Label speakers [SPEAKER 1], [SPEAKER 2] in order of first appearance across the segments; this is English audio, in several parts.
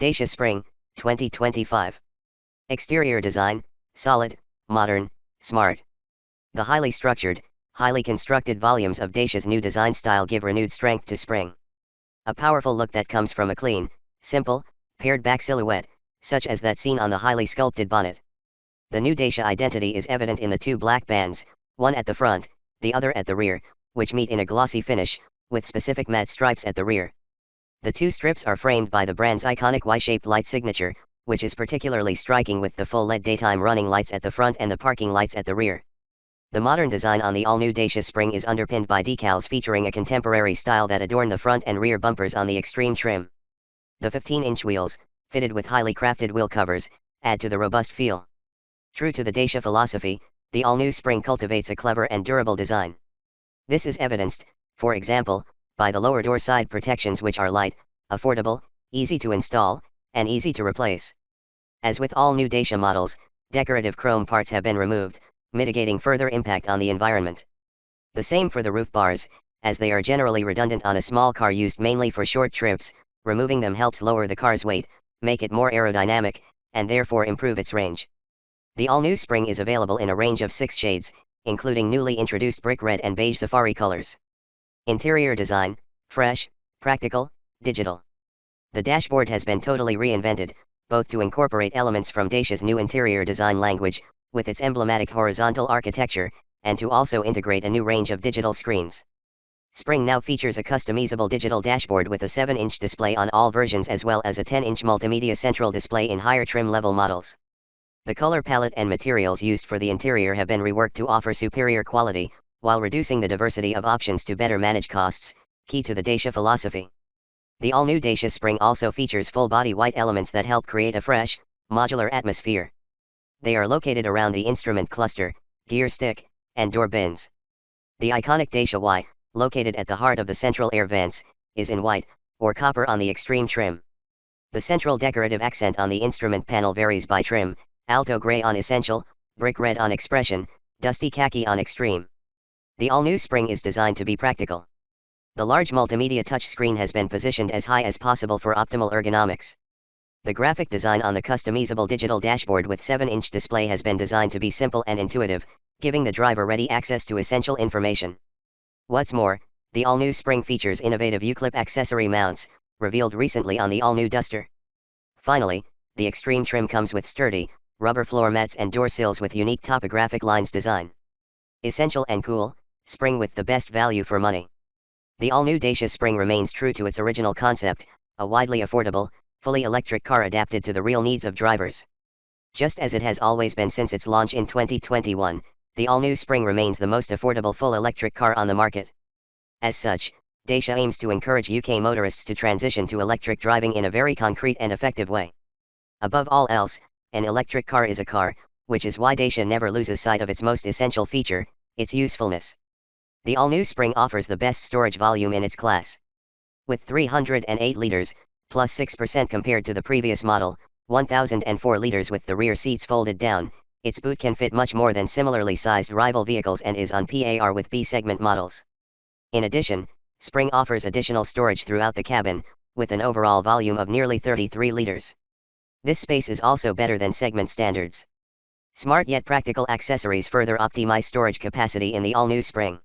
[SPEAKER 1] Dacia Spring, 2025. Exterior design, solid, modern, smart. The highly structured, highly constructed volumes of Dacia's new design style give renewed strength to Spring. A powerful look that comes from a clean, simple, pared back silhouette, such as that seen on the highly sculpted bonnet. The new Dacia identity is evident in the two black bands, one at the front, the other at the rear, which meet in a glossy finish, with specific matte stripes at the rear. The two strips are framed by the brand's iconic Y-shaped light signature, which is particularly striking with the full LED daytime running lights at the front and the parking lights at the rear. The modern design on the all-new Dacia Spring is underpinned by decals featuring a contemporary style that adorn the front and rear bumpers on the extreme trim. The 15-inch wheels, fitted with highly crafted wheel covers, add to the robust feel. True to the Dacia philosophy, the all-new Spring cultivates a clever and durable design. This is evidenced, for example, by the lower door side protections, which are light, affordable, easy to install, and easy to replace. As with all new Dacia models, decorative chrome parts have been removed, mitigating further impact on the environment. The same for the roof bars, as they are generally redundant on a small car used mainly for short trips. Removing them helps lower the car's weight, make it more aerodynamic, and therefore improve its range. The all-new Spring is available in a range of 6 shades, including newly introduced brick red and beige safari colors. Interior design, fresh, practical, digital. The dashboard has been totally reinvented, both to incorporate elements from Dacia's new interior design language, with its emblematic horizontal architecture, and to also integrate a new range of digital screens. Spring now features a customizable digital dashboard with a 7-inch display on all versions, as well as a 10-inch multimedia central display in higher trim level models. The color palette and materials used for the interior have been reworked to offer superior quality, while reducing the diversity of options to better manage costs, key to the Dacia philosophy. The all-new Dacia Spring also features full-body white elements that help create a fresh, modular atmosphere. They are located around the instrument cluster, gear stick, and door bins. The iconic Dacia Y, located at the heart of the central air vents, is in white, or copper on the extreme trim. The central decorative accent on the instrument panel varies by trim: alto gray on essential, brick red on expression, dusty khaki on extreme. The all-new Spring is designed to be practical. The large multimedia touchscreen has been positioned as high as possible for optimal ergonomics. The graphic design on the customizable digital dashboard with 7-inch display has been designed to be simple and intuitive, giving the driver ready access to essential information. What's more, the all-new Spring features innovative U-clip accessory mounts, revealed recently on the all-new Duster. Finally, the extreme trim comes with sturdy, rubber floor mats and door sills with unique topographic lines design. Essential and cool, Spring with the best value for money. The all-new Dacia Spring remains true to its original concept, a widely affordable, fully electric car adapted to the real needs of drivers. Just as it has always been since its launch in 2021, the all-new Spring remains the most affordable full electric car on the market. As such, Dacia aims to encourage UK motorists to transition to electric driving in a very concrete and effective way. Above all else, an electric car is a car, which is why Dacia never loses sight of its most essential feature, its usefulness. The all-new Spring offers the best storage volume in its class. With 308 liters, plus 6% compared to the previous model, 1004 liters with the rear seats folded down, its boot can fit much more than similarly sized rival vehicles and is on par with B-segment models. In addition, Spring offers additional storage throughout the cabin, with an overall volume of nearly 33 liters. This space is also better than segment standards. Smart yet practical accessories further optimize storage capacity in the all-new Spring.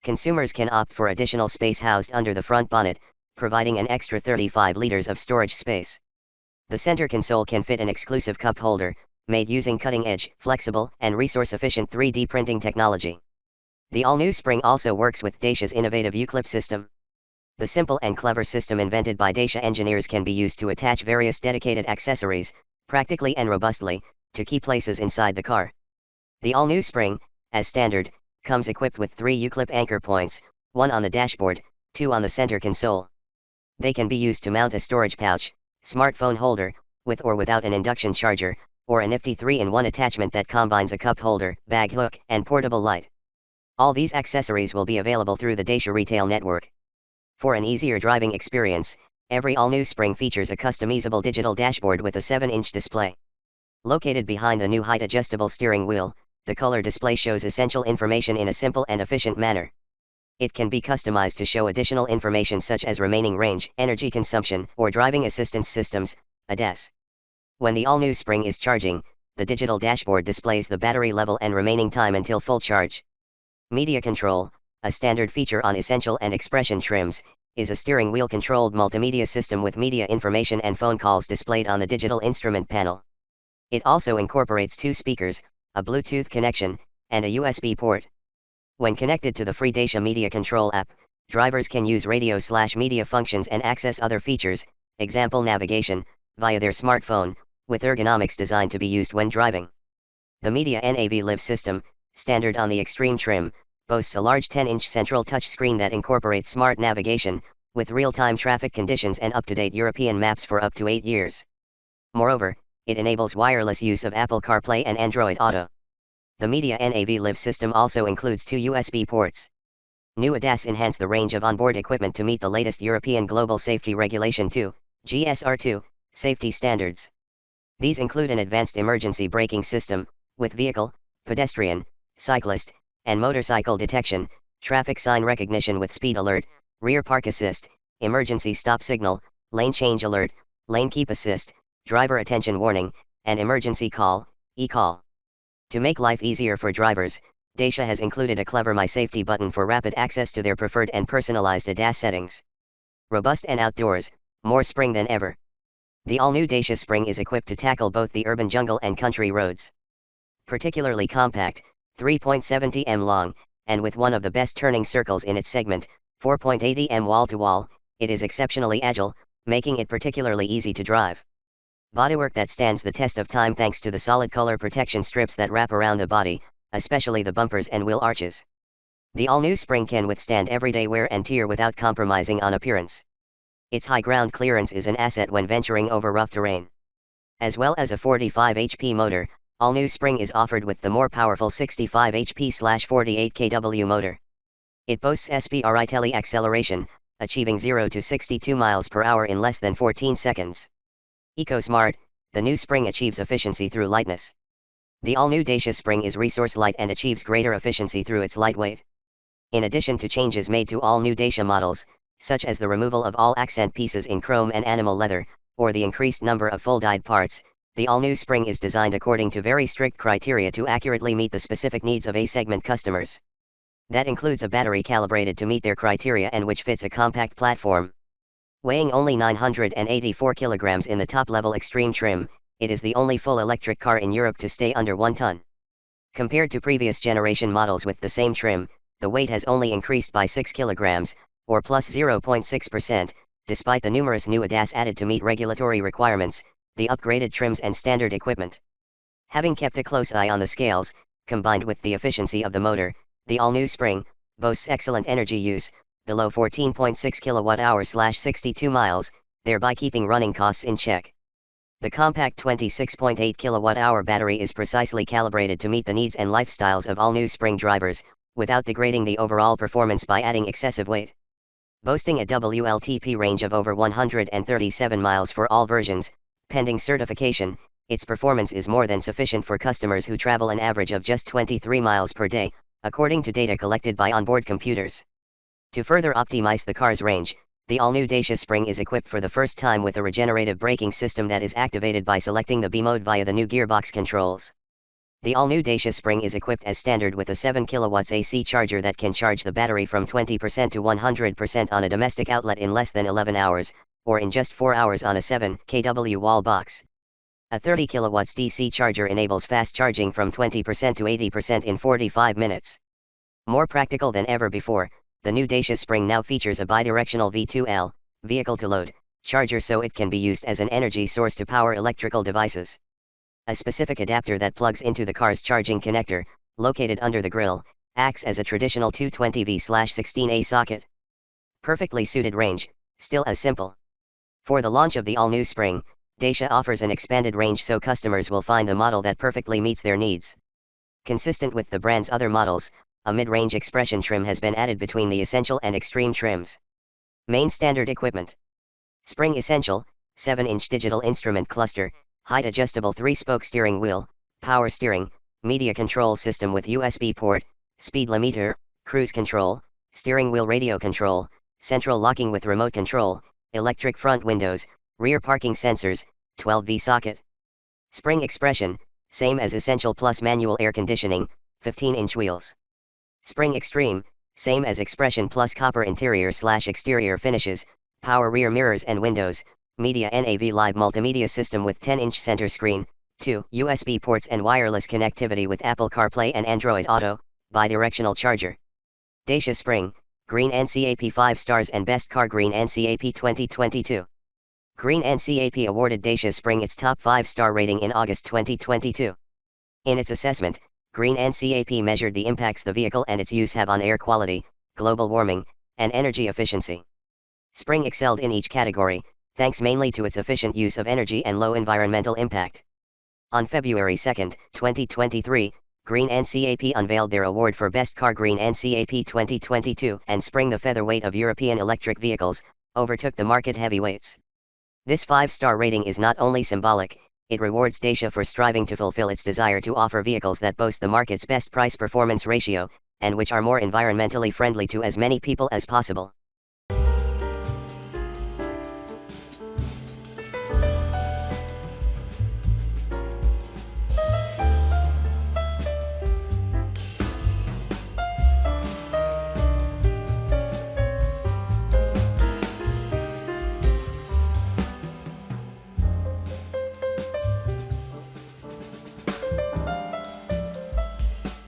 [SPEAKER 1] Consumers can opt for additional space housed under the front bonnet, providing an extra 35 liters of storage space. The center console can fit an exclusive cup holder, made using cutting-edge, flexible, and resource-efficient 3D printing technology. The all-new Spring also works with Dacia's innovative U-clip system. The simple and clever system invented by Dacia engineers can be used to attach various dedicated accessories, practically and robustly, to key places inside the car. The all-new Spring, as standard, comes equipped with 3 U-clip anchor points, 1 on the dashboard, 2 on the center console. They can be used to mount a storage pouch, smartphone holder, with or without an induction charger, or a nifty 3-in-1 attachment that combines a cup holder, bag hook, and portable light. All these accessories will be available through the Dacia retail network. For an easier driving experience, every all-new Spring features a customizable digital dashboard with a 7-inch display. Located behind the new height-adjustable steering wheel, the color display shows essential information in a simple and efficient manner. It can be customized to show additional information such as remaining range, energy consumption, or driving assistance systems. ADAS. When the all-new spring is charging, the digital dashboard displays the battery level and remaining time until full charge. Media control, a standard feature on Essential and Expression trims, is a steering wheel-controlled multimedia system with media information and phone calls displayed on the digital instrument panel. It also incorporates 2 speakers, a Bluetooth connection, and a USB port. When connected to the free Dacia Media Control app, drivers can use radio/media functions and access other features, example navigation, via their smartphone, with ergonomics designed to be used when driving. The Media NAV Live system, standard on the Extreme trim, boasts a large 10-inch central touchscreen that incorporates smart navigation, with real-time traffic conditions and up-to-date European maps for up to 8 years. Moreover, it enables wireless use of Apple CarPlay and Android Auto. The Media NAV Live system also includes 2 USB ports. New ADAS enhance the range of onboard equipment to meet the latest European Global Safety Regulation 2, GSR2, safety standards. These include an advanced emergency braking system, with vehicle, pedestrian, cyclist, and motorcycle detection, traffic sign recognition with speed alert, rear park assist, emergency stop signal, lane change alert, lane keep assist, driver attention warning, and emergency call, e-call. To make life easier for drivers, Dacia has included a clever My Safety button for rapid access to their preferred and personalized ADAS settings. Robust and outdoors, more spring than ever. The all-new Dacia Spring is equipped to tackle both the urban jungle and country roads. Particularly compact, 3.70 m long, and with one of the best turning circles in its segment, 4.80 m wall-to-wall, it is exceptionally agile, making it particularly easy to drive. Bodywork that stands the test of time thanks to the solid color protection strips that wrap around the body, especially the bumpers and wheel arches. The all-new Spring can withstand everyday wear and tear without compromising on appearance. Its high ground clearance is an asset when venturing over rough terrain. As well as a 45 HP motor, all-new Spring is offered with the more powerful 65 HP/48 kW motor. It boasts SPRI tele acceleration, achieving 0 to 62 miles per hour in less than 14 seconds. EcoSmart, the new Spring achieves efficiency through lightness. The all-new Dacia Spring is resource light and achieves greater efficiency through its lightweight. In addition to changes made to all new Dacia models, such as the removal of all accent pieces in chrome and animal leather, or the increased number of full-dyed parts, the all-new Spring is designed according to very strict criteria to accurately meet the specific needs of A-segment customers. That includes a battery calibrated to meet their criteria and which fits a compact platform. Weighing only 984 kilograms in the top-level Extreme trim, it is the only full electric car in Europe to stay under 1 ton. Compared to previous generation models with the same trim, the weight has only increased by 6 kilograms, or plus 0.6%, despite the numerous new ADAS added to meet regulatory requirements, the upgraded trims and standard equipment. Having kept a close eye on the scales, combined with the efficiency of the motor, the all-new Spring boasts excellent energy use, below 14.6 kWh/62 miles, thereby keeping running costs in check. The compact 26.8 kWh battery is precisely calibrated to meet the needs and lifestyles of all new Spring drivers, without degrading the overall performance by adding excessive weight. Boasting a WLTP range of over 137 miles for all versions, pending certification, its performance is more than sufficient for customers who travel an average of just 23 miles per day, according to data collected by onboard computers. To further optimize the car's range, the all-new Dacia Spring is equipped for the first time with a regenerative braking system that is activated by selecting the B mode via the new gearbox controls. The all-new Dacia Spring is equipped as standard with a 7 kW AC charger that can charge the battery from 20% to 100% on a domestic outlet in less than 11 hours, or in just 4 hours on a 7 kW wall box. A 30 kW DC charger enables fast charging from 20% to 80% in 45 minutes. More practical than ever before, the new Dacia Spring now features a bidirectional V2L, vehicle-to-load, charger so it can be used as an energy source to power electrical devices. A specific adapter that plugs into the car's charging connector, located under the grille, acts as a traditional 220V/16A socket. Perfectly suited range, still as simple. For the launch of the all-new Spring, Dacia offers an expanded range so customers will find the model that perfectly meets their needs. Consistent with the brand's other models, a mid-range expression trim has been added between the Essential and Extreme trims. Main standard equipment. Spring Essential, 7-inch digital instrument cluster, height adjustable 3-spoke steering wheel, power steering, media control system with USB port, speed limiter, cruise control, steering wheel radio control, central locking with remote control, electric front windows, rear parking sensors, 12V socket. Spring expression, same as Essential Plus manual air conditioning, 15-inch wheels. Spring Extreme, same as Expression Plus copper interior/exterior finishes, power rear mirrors and windows, Media NAV live multimedia system with 10-inch center screen, 2 USB ports and wireless connectivity with Apple CarPlay and Android Auto, bidirectional charger. Dacia Spring, Green NCAP 5 stars and Best Car Green NCAP 2022. Green NCAP awarded Dacia Spring its top 5-star rating in August 2022. In its assessment, Green NCAP measured the impacts the vehicle and its use have on air quality, global warming, and energy efficiency. Spring excelled in each category, thanks mainly to its efficient use of energy and low environmental impact. On February 2, 2023, Green NCAP unveiled their award for Best Car Green NCAP 2022, and Spring, the featherweight of European electric vehicles, overtook the market heavyweights. This 5-star rating is not only symbolic, it rewards Dacia for striving to fulfill its desire to offer vehicles that boast the market's best price-performance ratio, and which are more environmentally friendly to as many people as possible.